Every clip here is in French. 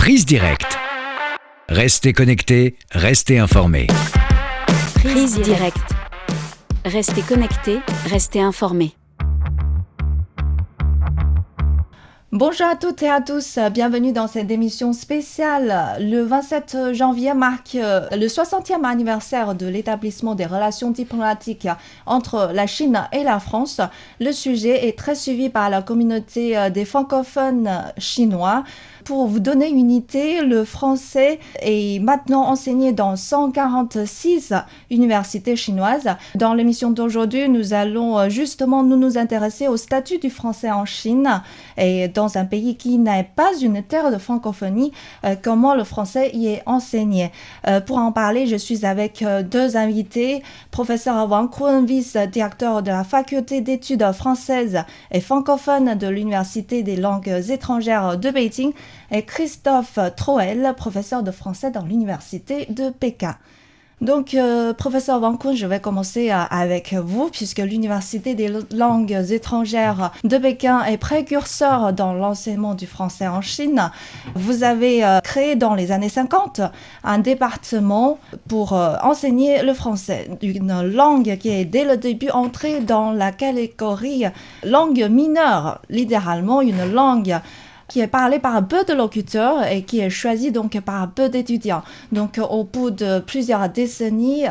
Prise directe. Restez connectés, restez informés. Prise directe. Restez connectés, restez informés. Bonjour à toutes et à tous, bienvenue dans cette émission spéciale. Le 27 janvier marque le 60e anniversaire de l'établissement des relations diplomatiques entre la Chine et la France. Le sujet est très suivi par la communauté des francophones chinois. Pour vous donner une idée, le français est maintenant enseigné dans 146 universités chinoises. Dans l'émission d'aujourd'hui, nous allons justement nous intéresser au statut du français en Chine et dans un pays qui n'est pas une terre de francophonie, comment le français y est enseigné. Pour en parler, je suis avec deux invités, professeur Wang Kun, vice-directeur de la faculté d'études françaises et francophones de l'Université des langues étrangères de Beijing, et Christophe Troel, professeur de français dans l'Université de Pékin. Donc, professeur Wang Kun, je vais commencer avec vous, puisque l'Université des langues étrangères de Pékin est précurseur dans l'enseignement du français en Chine. Vous avez créé dans les années 50 un département pour enseigner le français, une langue qui est dès le début entrée dans la catégorie langue mineure, littéralement une langue qui est parlé par peu de locuteurs et qui est choisi donc par peu d'étudiants. Donc, au bout de plusieurs décennies,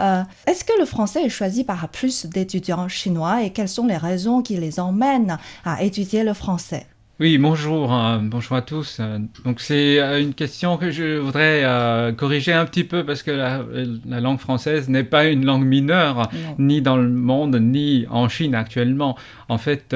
est-ce que le français est choisi par plus d'étudiants chinois et quelles sont les raisons qui les emmènent à étudier le français ? Oui, bonjour à tous. Donc c'est une question que je voudrais corriger un petit peu parce que la langue française n'est pas une langue mineure, ni dans le monde, ni en Chine actuellement. En fait,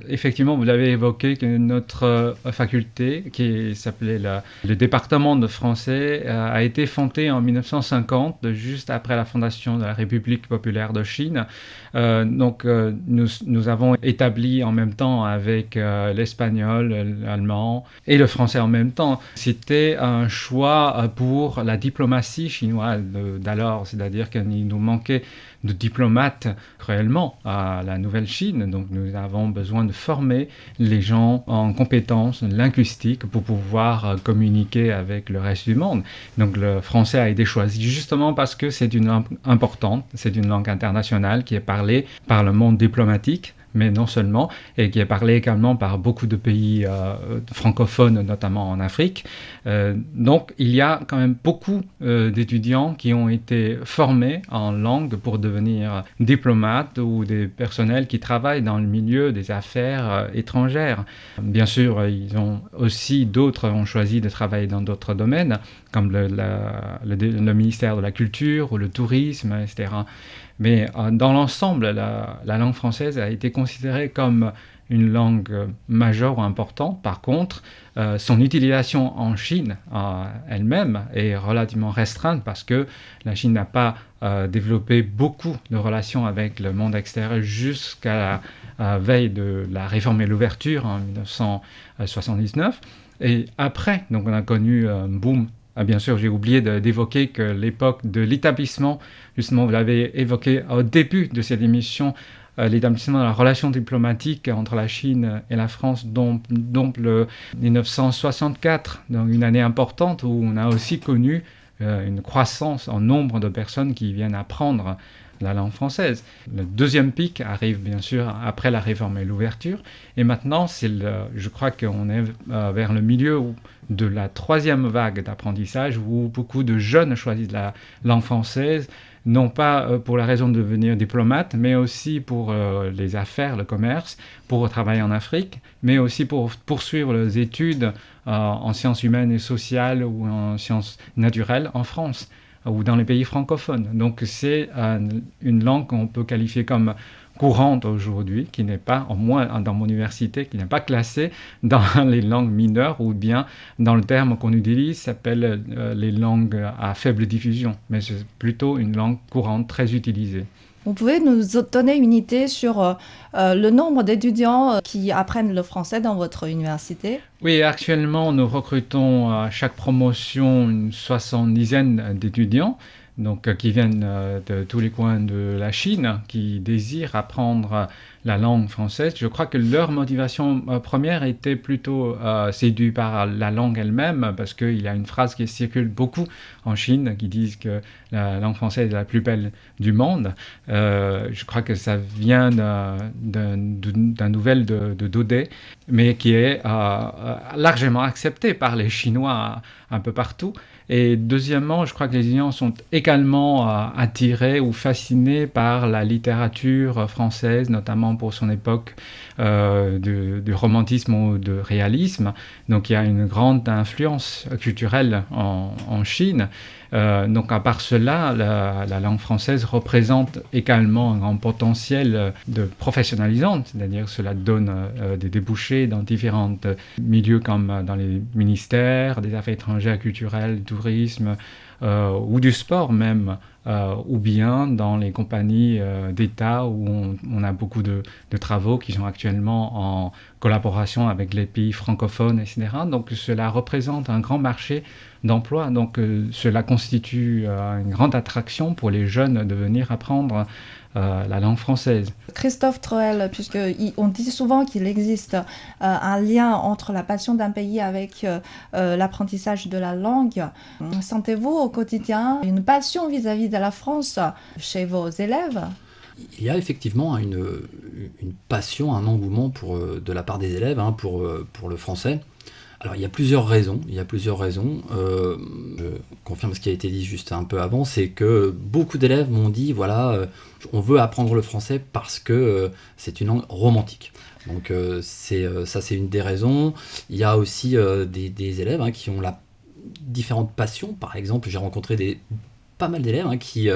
effectivement, vous l'avez évoqué, que notre faculté, qui s'appelait le département de français, a été fondée en 1950, juste après la fondation de la République populaire de Chine. Donc nous avons établi en même temps avec l'espagnol, l'allemand et le français en même temps. C'était un choix pour la diplomatie chinoise d'alors, c'est-à-dire qu'il nous manquait de diplomates réellement à la Nouvelle-Chine. Donc nous avons besoin de former les gens en compétences linguistiques pour pouvoir communiquer avec le reste du monde. Donc le français a été choisi justement parce que c'est une langue importante, c'est une langue internationale qui est parlée par le monde diplomatique, mais non seulement, et qui est parlé également par beaucoup de pays francophones, notamment en Afrique. Donc, il y a quand même beaucoup d'étudiants qui ont été formés en langue pour devenir diplomates ou des personnels qui travaillent dans le milieu des affaires étrangères. Bien sûr, d'autres ont choisi de travailler dans d'autres domaines, comme le ministère de la Culture ou le tourisme, etc. Mais dans l'ensemble, la langue française a été considérée comme une langue majeure ou importante. Par contre, son utilisation en Chine elle-même est relativement restreinte parce que la Chine n'a pas développé beaucoup de relations avec le monde extérieur jusqu'à la veille de la réforme et l'ouverture en 1979. Et après, donc on a connu un boom. Bien sûr, j'ai oublié d'évoquer que l'époque de l'établissement, justement, vous l'avez évoqué au début de cette émission, l'établissement de la relation diplomatique entre la Chine et la France, donc le 1964, donc une année importante où on a aussi connu une croissance en nombre de personnes qui viennent apprendre la langue française. Le deuxième pic arrive bien sûr après la réforme et l'ouverture. Et maintenant, je crois qu'on est vers le milieu de la troisième vague d'apprentissage où beaucoup de jeunes choisissent la langue française, non pas pour la raison de devenir diplomate, mais aussi pour les affaires, le commerce, pour travailler en Afrique, mais aussi pour poursuivre leurs études en sciences humaines et sociales ou en sciences naturelles en France ou dans les pays francophones. Donc c'est une langue qu'on peut qualifier comme courante aujourd'hui, qui n'est pas, au moins dans mon université, qui n'est pas classée dans les langues mineures ou bien dans le terme qu'on utilise, s'appelle les langues à faible diffusion, mais c'est plutôt une langue courante très utilisée. Vous pouvez nous donner une idée sur le nombre d'étudiants qui apprennent le français dans votre université ? Oui, actuellement, nous recrutons à chaque promotion une 70aine d'étudiants. Donc, qui viennent de tous les coins de la Chine, qui désirent apprendre la langue française. Je crois que leur motivation première était plutôt séduite par la langue elle-même, parce qu'il y a une phrase qui circule beaucoup en Chine qui dit que la langue française est la plus belle du monde. Je crois que ça vient d'un nouvel de Daudet, mais qui est largement accepté par les Chinois un peu partout. Et deuxièmement, je crois que les étudiants sont également attirés ou fascinés par la littérature française, notamment pour son époque du romantisme ou du réalisme. Donc il y a une grande influence culturelle en Chine. Donc à part cela, la langue française représente également un grand potentiel de professionnalisante, c'est-à-dire cela donne des débouchés dans différents milieux comme dans les ministères des Affaires étrangères, culturelles, du tourisme ou du sport même, ou bien dans les compagnies d'État où on a beaucoup de travaux qui sont actuellement en collaboration avec les pays francophones, etc. Donc cela représente un grand marché d'emploi. Donc cela constitue une grande attraction pour les jeunes de venir apprendre la langue française. Christophe Troel, puisqu'on dit souvent qu'il existe un lien entre la passion d'un pays avec l'apprentissage de la langue, sentez-vous au quotidien une passion vis-à-vis de la France chez vos élèves ? Il y a effectivement une passion, un engouement de la part des élèves pour le français. Alors il y a plusieurs raisons. Je confirme ce qui a été dit juste un peu avant, c'est que beaucoup d'élèves m'ont dit on veut apprendre le français parce que c'est une langue romantique. Donc c'est une des raisons. Il y a aussi des élèves qui ont différentes passions. Par exemple, j'ai rencontré pas mal d'élèves qui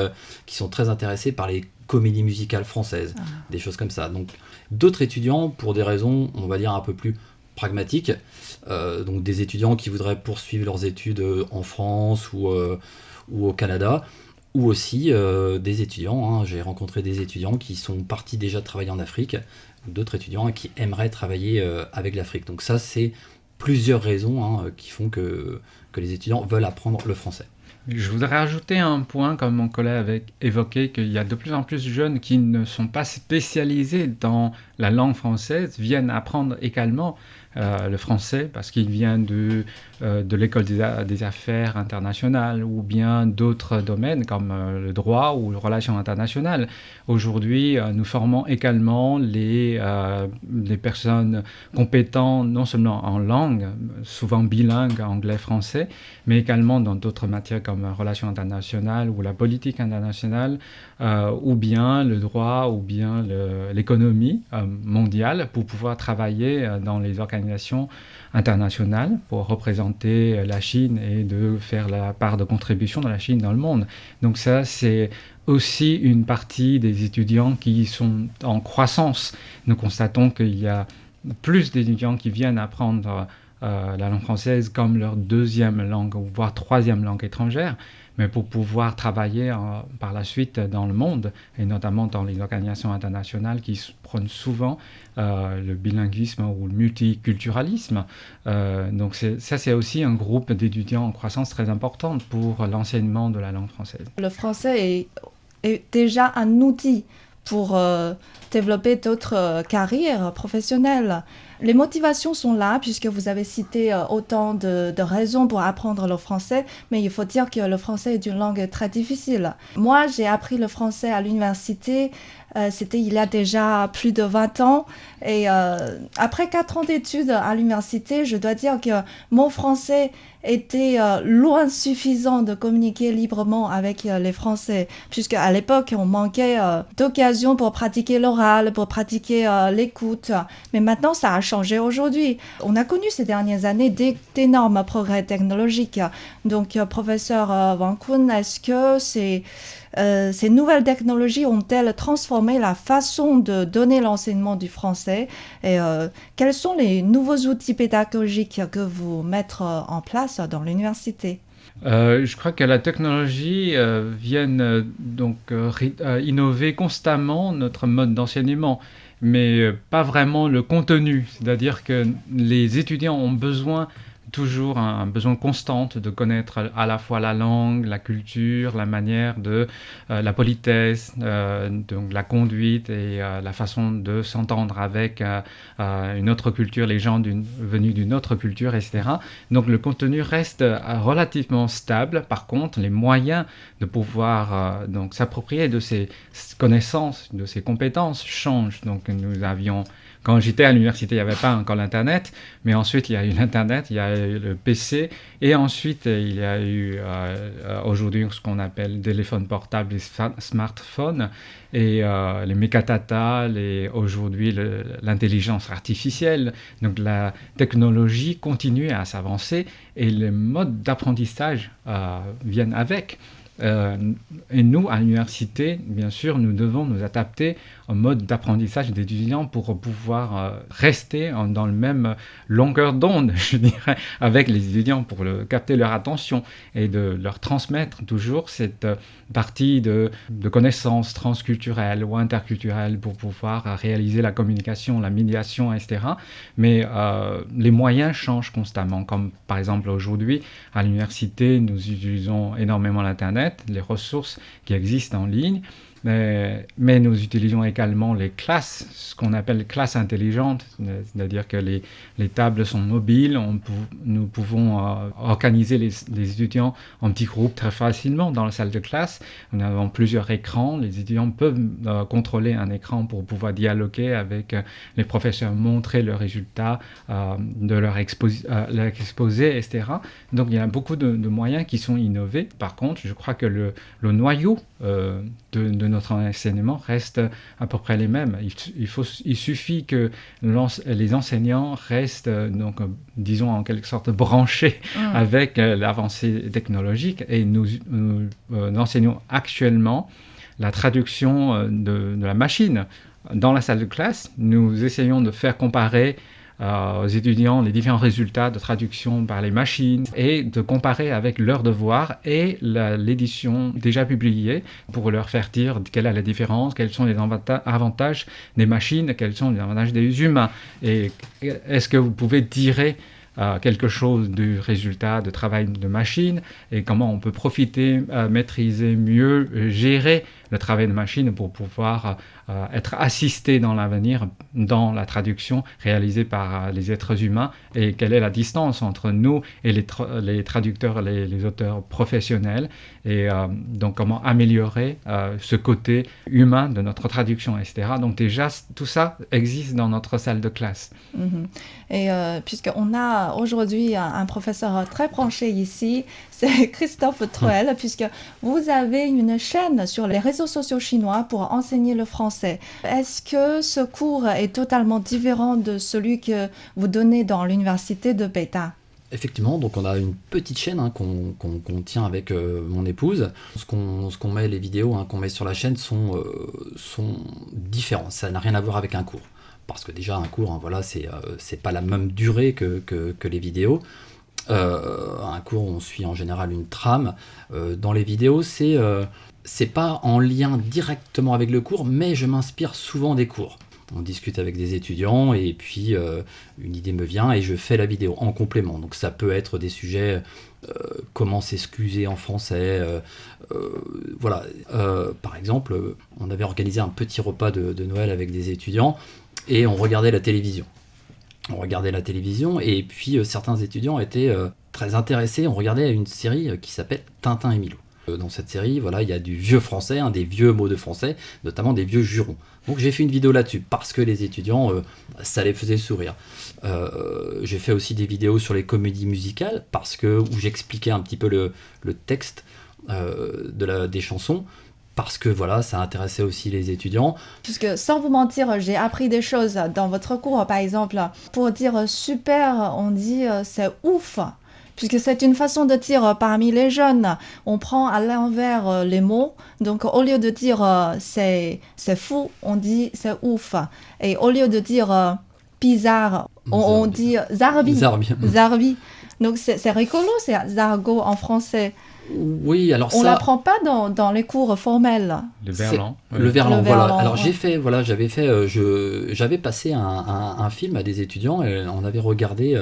sont très intéressés par les comédies musicales françaises, des choses comme ça. Donc d'autres étudiants, pour des raisons, on va dire, un peu plus pragmatiques, donc des étudiants qui voudraient poursuivre leurs études en France ou au Canada, ou aussi des étudiants, j'ai rencontré des étudiants qui sont partis déjà travailler en Afrique, d'autres étudiants qui aimeraient travailler avec l'Afrique. Donc ça, c'est plusieurs raisons qui font que les étudiants veulent apprendre le français. Je voudrais ajouter un point, comme mon collègue avait évoqué, qu'il y a de plus en plus de jeunes qui ne sont pas spécialisés dans la langue française, viennent apprendre également le français parce qu'ils viennent de l'école des affaires internationales ou bien d'autres domaines comme le droit ou les relations internationales. Aujourd'hui, nous formons également les personnes compétentes non seulement en langue, souvent bilingues, anglais-français, mais également dans d'autres matières comme relations internationales ou la politique internationale, ou bien le droit ou bien l'économie mondiale pour pouvoir travailler dans les organisations internationales pour représenter la Chine et de faire la part de contribution de la Chine dans le monde. Donc ça, c'est aussi une partie des étudiants qui sont en croissance. Nous constatons qu'il y a plus d'étudiants qui viennent apprendre la langue française comme leur deuxième langue, voire troisième langue étrangère, mais pour pouvoir travailler par la suite dans le monde, et notamment dans les organisations internationales qui prônent souvent le bilinguisme ou le multiculturalisme. Donc c'est aussi un groupe d'étudiants en croissance très importante pour l'enseignement de la langue française. Le français est déjà un outil pour développer d'autres carrières professionnelles. Les motivations sont là, puisque vous avez cité autant de raisons pour apprendre le français, mais il faut dire que le français est une langue très difficile. Moi, j'ai appris le français à l'université, c'était il y a déjà plus de 20 ans, et après 4 ans d'études à l'université, je dois dire que mon français était loin suffisant de communiquer librement avec les Français, puisque à l'époque, on manquait d'occasions pour pratiquer l'oral, pour pratiquer l'écoute, mais maintenant, ça a changé aujourd'hui. On a connu ces dernières années d'énormes progrès technologiques. Donc, professeur Wang Kun, est-ce que ces nouvelles technologies ont-elles transformé la façon de donner l'enseignement du français et quels sont les nouveaux outils pédagogiques que vous mettez en place dans l'université ? Je crois que la technologie vient innover constamment notre mode d'enseignement, mais pas vraiment le contenu. C'est-à-dire que les étudiants ont besoin toujours un besoin constant de connaître à la fois la langue, la culture, la manière de la politesse, donc la conduite et la façon de s'entendre avec une autre culture, les gens venus d'une autre culture, etc. Donc le contenu reste relativement stable. Par contre, les moyens de pouvoir donc s'approprier de ces connaissances, de ces compétences changent. Donc nous avions quand j'étais à l'université, il n'y avait pas encore l'Internet, mais ensuite il y a eu l'Internet, il y a eu le PC, et ensuite il y a eu aujourd'hui ce qu'on appelle téléphone portable, les smartphones, et les mégadata, aujourd'hui l'intelligence artificielle. Donc la technologie continue à s'avancer et les modes d'apprentissage viennent avec. Et nous, à l'université, bien sûr, nous devons nous adapter au mode d'apprentissage des étudiants pour pouvoir rester dans le même longueur d'onde, je dirais, avec les étudiants pour capter leur attention et de leur transmettre toujours cette partie de connaissances transculturelles ou interculturelles pour pouvoir réaliser la communication, la médiation, etc. Mais les moyens changent constamment, comme par exemple aujourd'hui, à l'université, nous utilisons énormément l'Internet, les ressources qui existent en ligne, mais nous utilisons également les classes, ce qu'on appelle classes intelligentes, c'est-à-dire que les tables sont mobiles, nous pouvons organiser les étudiants en petits groupes très facilement dans la salle de classe. Nous avons plusieurs écrans, les étudiants peuvent contrôler un écran pour pouvoir dialoguer avec les professeurs, montrer leurs résultats de leur exposé, etc. Donc il y a beaucoup de moyens qui sont innovés. Par contre, je crois que le noyau de notre enseignement reste à peu près les mêmes. Il suffit que les enseignants restent, donc, disons en quelque sorte, branchés avec l'avancée technologique, et nous enseignons actuellement la traduction de la machine. Dans la salle de classe, nous essayons de faire comparer aux étudiants les différents résultats de traduction par les machines et de comparer avec leurs devoirs et l'édition déjà publiée pour leur faire dire quelle est la différence, quels sont les avantages des machines, quels sont les avantages des humains, et est-ce que vous pouvez tirer quelque chose du résultat de travail de machine et comment on peut profiter, maîtriser, mieux gérer le travail de machine pour pouvoir être assisté dans l'avenir dans la traduction réalisée par les êtres humains, et quelle est la distance entre nous et les traducteurs, les auteurs professionnels, et donc comment améliorer ce côté humain de notre traduction, etc. Donc déjà, tout ça existe dans notre salle de classe. Et puisqu'on a aujourd'hui un professeur très branché ici, c'est Christophe Truel, puisque vous avez une chaîne sur les réseaux sociaux chinois pour enseigner le français. Est-ce que ce cours est totalement différent de celui que vous donnez dans l'université de Pékin ? Effectivement, donc on a une petite chaîne qu'on tient avec mon épouse. Ce qu'on met, les vidéos qu'on met sur la chaîne sont différents. Ça n'a rien à voir avec un cours. Parce que déjà, un cours, voilà, c'est pas la même durée que les vidéos. Un cours, on suit en général une trame. Dans les vidéos, c'est pas en lien directement avec le cours, mais je m'inspire souvent des cours. On discute avec des étudiants et puis une idée me vient et je fais la vidéo en complément. Donc ça peut être des sujets, comment s'excuser en français, voilà. Par exemple, on avait organisé un petit repas de Noël avec des étudiants et on regardait la télévision. Et puis certains étudiants étaient très intéressés. On regardait une série qui s'appelle Tintin et Milou. Dans cette série, voilà, il y a du vieux français, des vieux mots de français, notamment des vieux jurons. Donc j'ai fait une vidéo là-dessus parce que les étudiants, ça les faisait sourire. J'ai fait aussi des vidéos sur les comédies musicales où j'expliquais un petit peu le texte des chansons. Parce que voilà, ça intéressait aussi les étudiants. Puisque sans vous mentir, j'ai appris des choses dans votre cours. Par exemple, pour dire super, on dit c'est ouf. Puisque c'est une façon de dire parmi les jeunes. On prend à l'envers les mots. Donc au lieu de dire c'est fou, on dit c'est ouf. Et au lieu de dire bizarre, On dit zarbi. Zarbi. Zarbi. Donc c'est rigolo, c'est zargot en français. Oui, alors On ça... l'apprend pas dans les cours formels. Le verlan. Le verlan, Le voilà. verlan, Alors ouais. j'avais passé un film à des étudiants et on avait regardé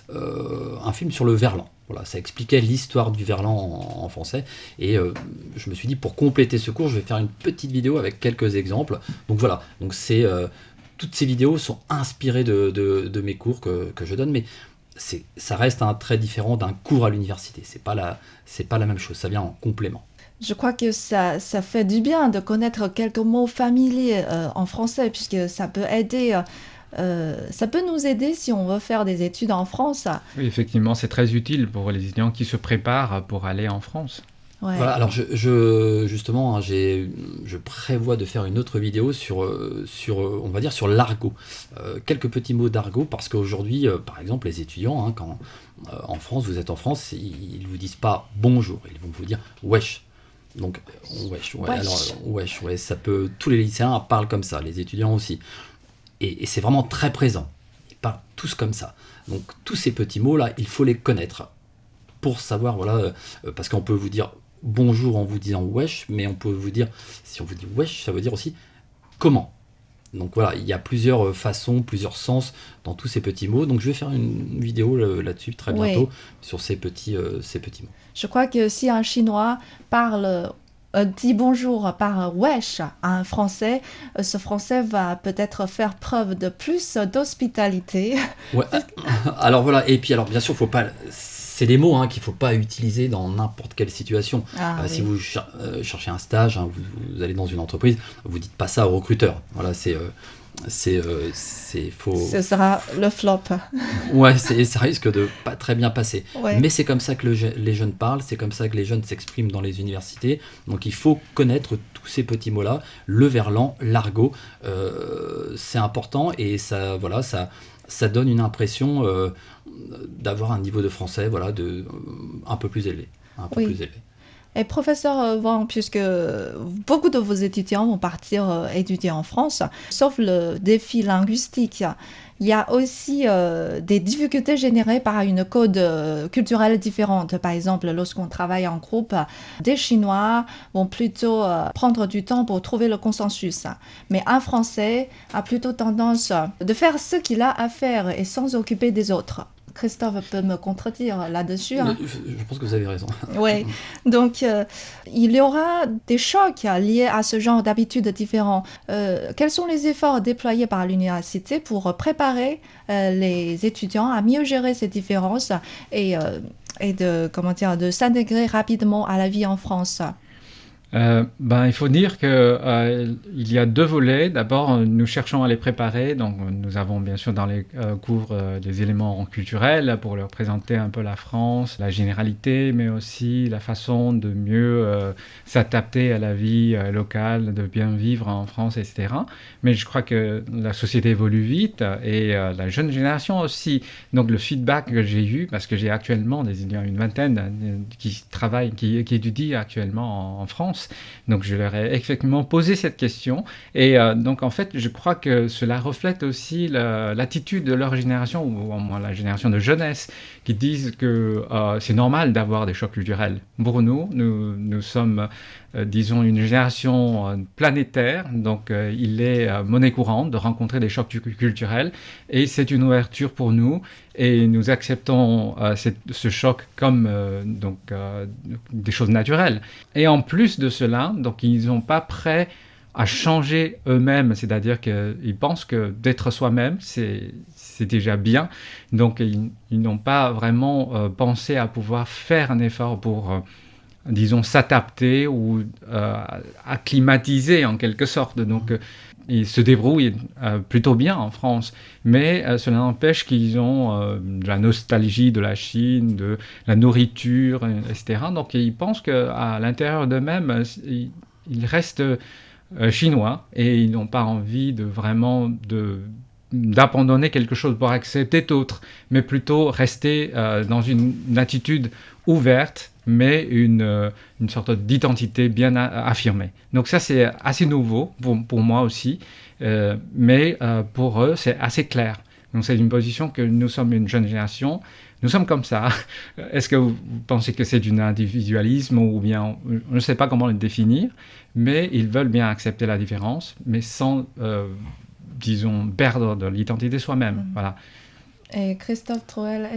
un film sur le verlan. Voilà, ça expliquait l'histoire du verlan en français. Et je me suis dit, pour compléter ce cours, je vais faire une petite vidéo avec quelques exemples. Donc voilà, donc toutes ces vidéos sont inspirées de mes cours que je donne, mais ça reste très différent d'un cours à l'université. C'est pas la même chose, ça vient en complément. Je crois que ça fait du bien de connaître quelques mots familiers en français, puisque ça peut aider. Ça peut nous aider si on veut faire des études en France. Oui, effectivement, c'est très utile pour les étudiants qui se préparent pour aller en France. Ouais. Voilà, alors justement, je prévois de faire une autre vidéo sur on va dire, sur l'argot. Quelques petits mots d'argot, parce qu'aujourd'hui, par exemple, les étudiants, quand en France, vous êtes en France, ils ne vous disent pas bonjour, ils vont vous dire wesh. Donc, wesh, ouais, Wesh. alors, wesh, ouais, tous les lycéens parlent comme ça, les étudiants aussi. Et c'est vraiment très présent. Ils parlent tous comme ça. Donc, tous ces petits mots-là, il faut les connaître pour savoir, voilà, parce qu'on peut vous dire bonjour en vous disant wesh, mais on peut vous dire, si on vous dit wesh, ça veut dire aussi comment. Donc voilà, il y a plusieurs façons, plusieurs sens dans tous ces petits mots. Donc je vais faire une vidéo là-dessus très bientôt sur ces petits mots. Je crois que si un Chinois dit bonjour par wesh à un Français, ce Français va peut-être faire preuve de plus d'hospitalité. Ouais. Alors voilà, et puis alors bien sûr, faut pas... C'est des mots qu'il ne faut pas utiliser dans n'importe quelle situation. Oui. Si vous cherchez un stage, vous allez dans une entreprise, vous ne dites pas ça au recruteur. Voilà, c'est faux. Ce sera le flop. Ouais, ça risque de pas très bien passer. Ouais. Mais c'est comme ça que les jeunes parlent, c'est comme ça que les jeunes s'expriment dans les universités. Donc il faut connaître tous ces petits mots-là, le verlan, l'argot. C'est important et ça donne une impression d'avoir un niveau de français un peu plus élevé. Plus élevé. Et professeur Wang, puisque beaucoup de vos étudiants vont partir étudier en France, sauf le défi linguistique, il y a aussi des difficultés générées par une code culturelle différente. Par exemple, lorsqu'on travaille en groupe, des Chinois vont plutôt prendre du temps pour trouver le consensus. Mais un Français a plutôt tendance de faire ce qu'il a à faire et sans s'occuper des autres. Christophe peut me contredire là-dessus. Je pense que vous avez raison. Oui, donc il y aura des chocs liés à ce genre d'habitudes différentes. Quels sont les efforts déployés par l'université pour préparer les étudiants à mieux gérer ces différences et de s'intégrer rapidement à la vie en France ? Il faut dire qu'il y a deux volets. D'abord, nous cherchons à les préparer. Donc, nous avons bien sûr dans les cours des éléments culturels pour leur présenter un peu la France, la généralité, mais aussi la façon de mieux s'adapter à la vie locale, de bien vivre en France, etc. Mais je crois que la société évolue vite et la jeune génération aussi. Donc, le feedback que j'ai eu, parce que j'ai actuellement une vingtaine qui travaillent, qui étudient actuellement en France. Donc je leur ai effectivement posé cette question et donc en fait je crois que cela reflète aussi l'attitude de leur génération ou au moins la génération de jeunesse qui disent que c'est normal d'avoir des chocs culturels. Pour nous sommes disons une génération planétaire, donc il est monnaie courante de rencontrer des chocs culturels et c'est une ouverture pour nous et nous acceptons ce choc comme des choses naturelles. Et en plus de cela, donc ils ne sont pas prêts à changer eux-mêmes, c'est-à-dire qu'ils pensent que d'être soi-même, c'est déjà bien. Donc ils n'ont pas vraiment pensé à pouvoir faire un effort pour disons, s'adapter ou acclimatiser en quelque sorte. Donc, ils se débrouillent plutôt bien en France, mais cela n'empêche qu'ils ont de la nostalgie de la Chine, de la nourriture, etc. Donc, ils pensent qu'à l'intérieur d'eux-mêmes, ils restent chinois et ils n'ont pas envie d'abandonner quelque chose pour accepter d'autres, mais plutôt rester dans une attitude ouverte, mais une sorte d'identité bien affirmée. Donc ça, c'est assez nouveau pour moi aussi, mais pour eux, c'est assez clair. Donc c'est une position que nous sommes une jeune génération, nous sommes comme ça. Est-ce que vous pensez que c'est du individualisme ou bien, je ne sais pas comment le définir, mais ils veulent bien accepter la différence, mais sans, disons, perdre de l'identité soi-même. Voilà. Et Christophe Trouel,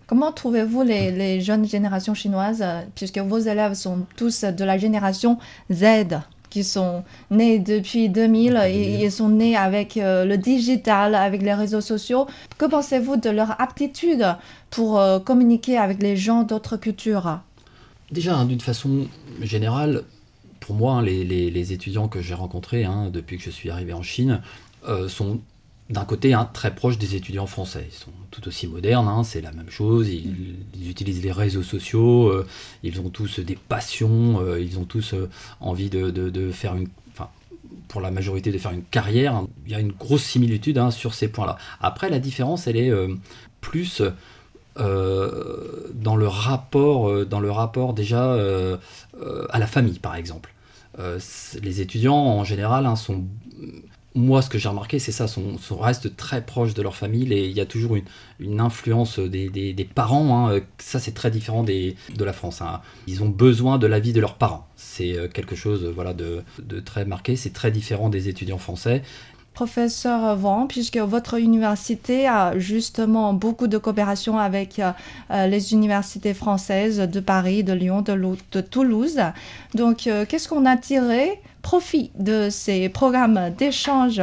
comment trouvez-vous les jeunes générations chinoises, puisque vos élèves sont tous de la génération Z, qui sont nés depuis 2000 et ils sont nés avec le digital, avec les réseaux sociaux. Que pensez-vous de leur aptitude pour communiquer avec les gens d'autres cultures? Déjà, d'une façon générale, pour moi, les étudiants que j'ai rencontrés depuis que je suis arrivé en Chine sont d'un côté très proches des étudiants français. Ils sont tout aussi modernes, c'est la même chose, ils utilisent les réseaux sociaux, ils ont tous des passions, ils ont tous envie de faire pour la majorité de faire une carrière. Il y a une grosse similitude sur ces points-là. Après, la différence, elle est plus dans le rapport déjà à la famille, par exemple. Les étudiants, en général, sont... Moi, ce que j'ai remarqué, c'est ça, restent très proches de leur famille. Il y a toujours une influence des parents. Ça, c'est très différent de la France. Ils ont besoin de l'avis de leurs parents. C'est quelque chose de très marqué. C'est très différent des étudiants français. Professeur Wang, puisque votre université a justement beaucoup de coopération avec les universités françaises de Paris, de Lyon, de Toulouse. Donc, qu'est-ce qu'on a tiré profit de ces programmes d'échange?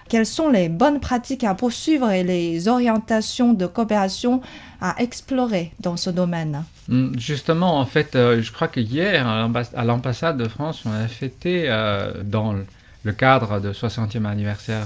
Quelles sont les bonnes pratiques à poursuivre et les orientations de coopération à explorer dans ce domaine? Justement, en fait, je crois que hier, à l'ambassade de France, on a fêté dans le cadre du 60e anniversaire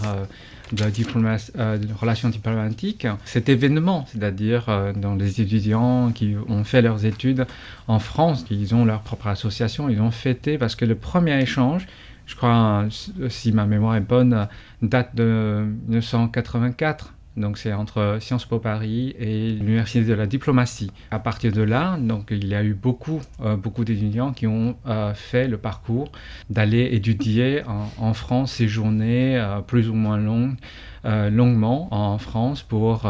de la relation diplomatique, cet événement, c'est-à-dire dans les étudiants qui ont fait leurs études en France, qui ont leur propre association, ils ont fêté parce que le premier échange, je crois, si ma mémoire est bonne, date de 1984. Donc c'est entre Sciences Po Paris et l'Université de la diplomatie. À partir de là, donc, il y a eu beaucoup d'étudiants qui ont fait le parcours d'aller étudier en France, séjourner plus ou moins longuement en France pour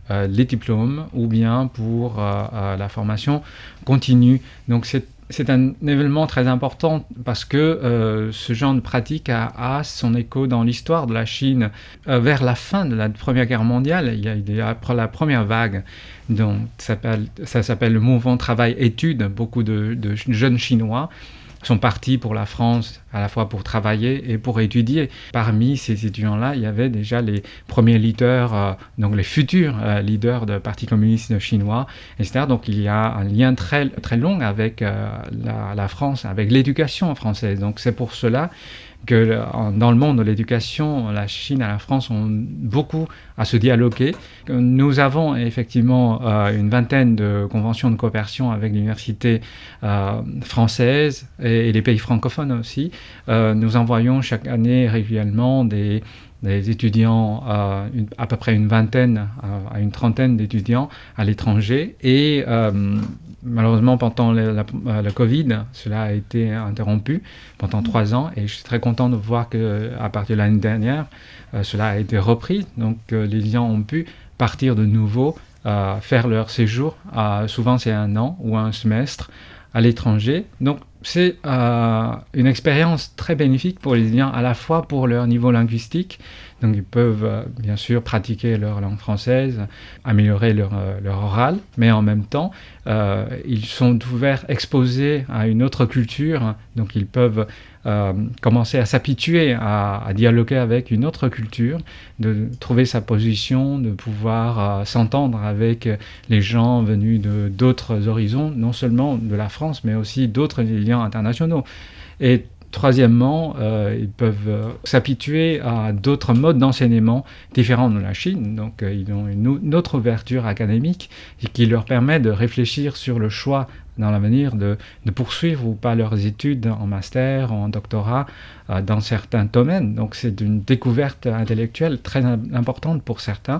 les diplômes ou bien pour la formation continue. Donc c'est un événement très important parce que ce genre de pratique a son écho dans l'histoire de la Chine. Vers la fin de la Première Guerre mondiale, il y a la première vague, donc ça s'appelle le mouvement travail-études. Beaucoup de jeunes Chinois sont partis pour la France, à la fois pour travailler et pour étudier. Parmi ces étudiants-là, il y avait déjà les premiers leaders, donc les futurs leaders du Parti communiste chinois, etc. Donc il y a un lien très, très long avec la France, avec l'éducation française. Donc c'est pour cela que dans le monde de l'éducation, la Chine et la France ont beaucoup à se dialoguer. Nous avons effectivement une vingtaine de conventions de coopération avec l'université française et les pays francophones aussi. Nous envoyons chaque année régulièrement des étudiants, à peu près une vingtaine à une trentaine d'étudiants à l'étranger. Et malheureusement, pendant le Covid, cela a été interrompu pendant 3 ans. Et je suis très content de voir qu'à partir de l'année dernière, cela a été repris. Donc les étudiants ont pu partir de nouveau, faire leur séjour. Souvent, c'est 1 an ou un semestre à l'étranger. Donc c'est une expérience très bénéfique pour les étudiants, à la fois pour leur niveau linguistique. Donc ils peuvent bien sûr pratiquer leur langue française, améliorer leur oral, mais en même temps, ils sont ouverts, exposés à une autre culture. Donc ils peuvent commencer à s'habituer à dialoguer avec une autre culture, de trouver sa position, de pouvoir s'entendre avec les gens venus d'autres horizons, non seulement de la France, mais aussi d'autres liens internationaux. Et troisièmement, ils peuvent s'habituer à d'autres modes d'enseignement différents de la Chine. Donc, ils ont une autre ouverture académique qui leur permet de réfléchir sur le choix dans l'avenir de poursuivre ou pas leurs études en master, en doctorat, dans certains domaines. Donc, c'est une découverte intellectuelle très importante pour certains.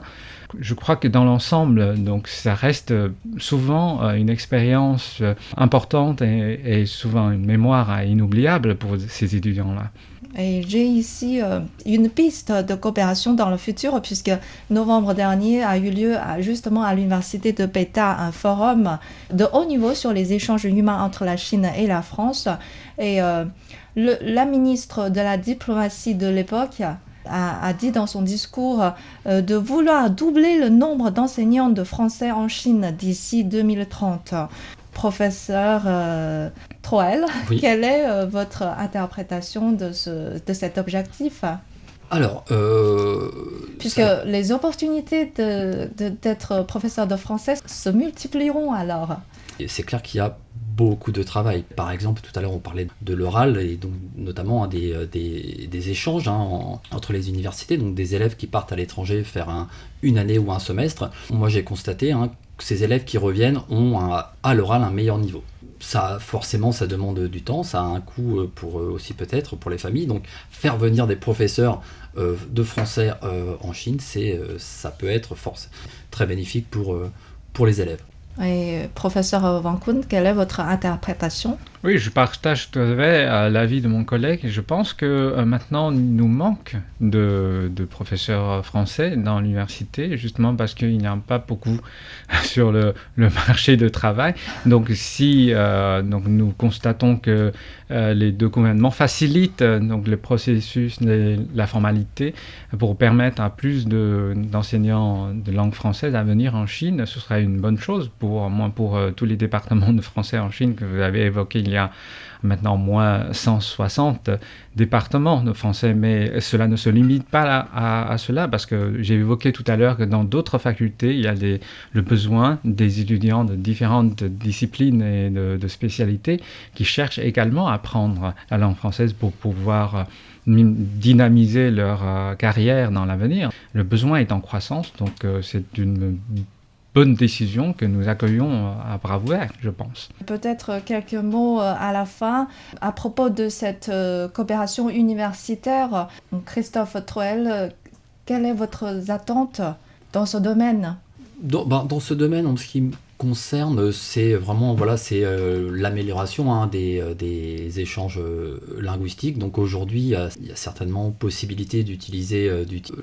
Je crois que dans l'ensemble, donc, ça reste souvent une expérience importante et souvent une mémoire inoubliable pour ces étudiants-là. Et j'ai ici une piste de coopération dans le futur, puisque novembre dernier a eu lieu justement à l'université de Pétain un forum de haut niveau sur les échanges humains entre la Chine et la France. Et la ministre de la diplomatie de l'époque a dit dans son discours de vouloir doubler le nombre d'enseignants de français en Chine d'ici 2030. Professeur Troel, oui. Quelle est votre interprétation de cet objectif ? Alors, puisque les opportunités d'être professeur de français se multiplieront alors. C'est clair qu'il y a beaucoup de travail. Par exemple, tout à l'heure, on parlait de l'oral et donc notamment des échanges entre les universités, donc des élèves qui partent à l'étranger faire une année ou un semestre. Moi, j'ai constaté que ces élèves qui reviennent ont à l'oral un meilleur niveau. Ça, forcément, ça demande du temps, ça a un coût pour eux aussi peut-être, pour les familles. Donc, faire venir des professeurs de français en Chine, ça peut être très bénéfique pour les élèves. Et professeur Van Koon, quelle est votre interprétation ? Oui, je partage tout à fait l'avis de mon collègue. Je pense que maintenant, il nous manque de professeurs français dans l'université, justement parce qu'il n'y a pas beaucoup sur le marché de travail. Donc, donc nous constatons que les deux gouvernements facilitent donc, le processus, la formalité, pour permettre à plus d'enseignants de langue française à venir en Chine, ce serait une bonne chose, pour tous les départements de français en Chine que vous avez évoqués. Il y a maintenant moins 160 départements de français, mais cela ne se limite pas à cela, parce que j'ai évoqué tout à l'heure que dans d'autres facultés, il y a le besoin des étudiants de différentes disciplines et de spécialités qui cherchent également à apprendre la langue française pour pouvoir dynamiser leur carrière dans l'avenir. Le besoin est en croissance, donc c'est une bonne décision que nous accueillons à bras ouverts, je pense. Peut-être quelques mots à la fin à propos de cette coopération universitaire. Christophe Troel, quelle est votre attente dans ce domaine ? Dans ce domaine, en ce qui me concerne, c'est vraiment l'amélioration des échanges linguistiques. Donc aujourd'hui, il y a certainement possibilité d'utiliser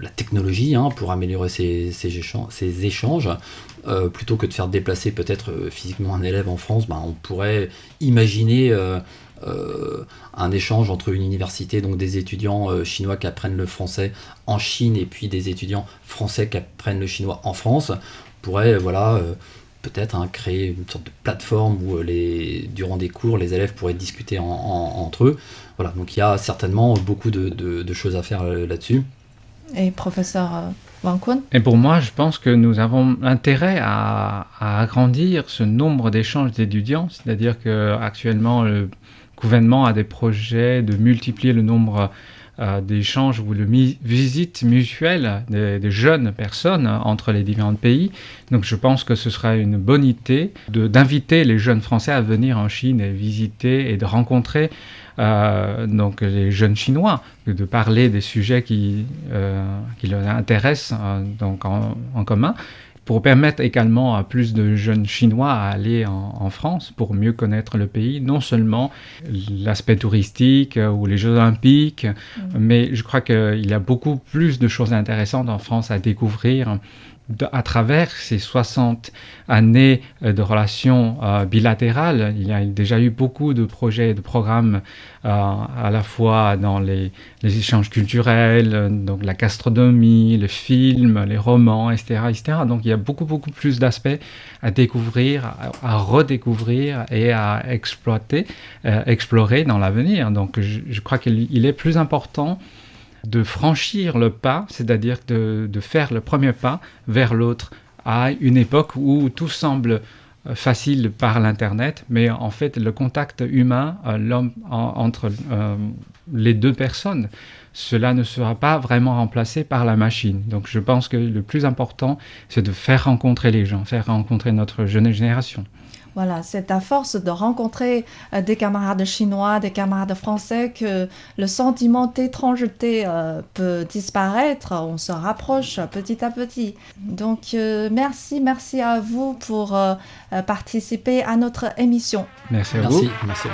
la technologie pour améliorer ces échanges. Plutôt que de faire déplacer peut-être physiquement un élève en France, on pourrait imaginer un échange entre une université, donc des étudiants chinois qui apprennent le français en Chine et puis des étudiants français qui apprennent le chinois en France. On pourrait peut-être créer une sorte de plateforme où durant des cours, les élèves pourraient discuter entre eux. Voilà, donc il y a certainement beaucoup de choses à faire là-dessus. Et professeur Van Koon ? Et pour moi, je pense que nous avons intérêt à agrandir ce nombre d'échanges d'étudiants, c'est-à-dire qu'actuellement, le gouvernement a des projets de multiplier le nombre d'échanges ou de visites mutuelles des jeunes personnes entre les différents pays. Donc je pense que ce sera une bonne idée d'inviter les jeunes Français à venir en Chine et visiter et de rencontrer donc les jeunes Chinois, de parler des sujets qui leur intéressent donc en commun, pour permettre également à plus de jeunes Chinois à aller en France pour mieux connaître le pays, non seulement l'aspect touristique ou les Jeux Olympiques, mais je crois qu'il y a beaucoup plus de choses intéressantes en France à découvrir à travers ces 60 années de relations bilatérales. Il y a déjà eu beaucoup de projets et de programmes à la fois dans les échanges culturels, donc la gastronomie, le film, les romans, etc., etc. Donc il y a beaucoup plus d'aspects à découvrir, à redécouvrir et à explorer dans l'avenir. Donc je crois qu'il est plus important de franchir le pas, c'est-à-dire de faire le premier pas vers l'autre à une époque où tout semble facile par l'Internet, mais en fait le contact humain entre les deux personnes, cela ne sera pas vraiment remplacé par la machine. Donc je pense que le plus important, c'est de faire rencontrer les gens, faire rencontrer notre jeune génération. Voilà, c'est à force de rencontrer des camarades chinois, des camarades français que le sentiment d'étrangeté peut disparaître. On se rapproche petit à petit. Donc, merci à vous pour participer à notre émission. Merci à vous. Merci.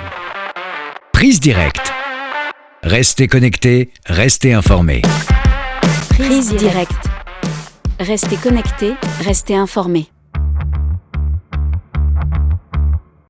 Prise directe. Restez connectés, restez informés. Prise directe. Restez connectés, restez informés.